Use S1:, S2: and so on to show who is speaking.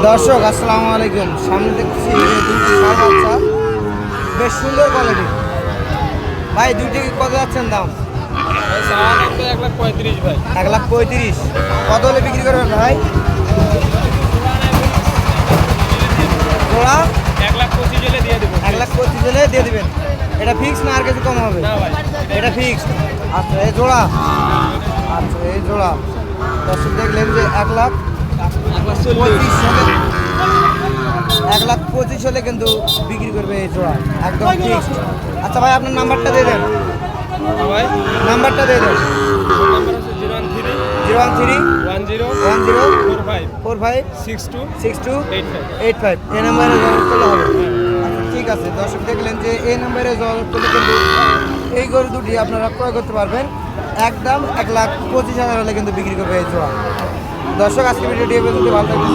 S1: দর্শক আসসালামু আলাইকুম। সামনে দেখছি দুটি ষাঁড় বাচ্চা, বেশ সুন্দর কোয়ালিটি। ভাই দুইটি কত যাচ্ছেন দাম?
S2: 1,35,000 ভাই।
S1: 1,35,000। কত হলে বিক্রি করবেন ভাই? জোড়া
S2: 1,25,000 হলে দিয়ে দেবো।
S1: 1,25,000 হলে দিয়ে দিবেন। এটা ফিক্স না আর কিছু কম হবে?
S2: না ভাই,
S1: এটা ফিক্স। আচ্ছা এই জোড়া, আচ্ছা এই জোড়া দর্শক দেখলেন যে 1,25,000 হলে 1,25,000 হলে কিন্তু বিক্রি করবে এই জোড়া, একদম ফিক্স। আচ্ছা ভাই আপনার নাম্বারটা দিয়ে দেন।
S2: ভাই
S1: নাম্বারটা দিয়ে দেন।
S2: নাম্বার হচ্ছে 013
S1: 013
S2: 10
S1: 10
S2: 45
S1: 45
S2: 62
S1: 62
S2: 85।
S1: 85 এই নাম্বারে যোগাযোগ করলে হবে। আচ্ছা ঠিক আছে, দর্শক দেখলেন যে এই নাম্বারে যোগাযোগ করলে কিন্তু এই গরু দুটি আপনারা ক্রয় করতে পারবেন। একদম 1,25,000 হলে কিন্তু বিক্রি করবে এই জোড়া। দর্শক আজকে ভিডিওটি ভালো থাকবে।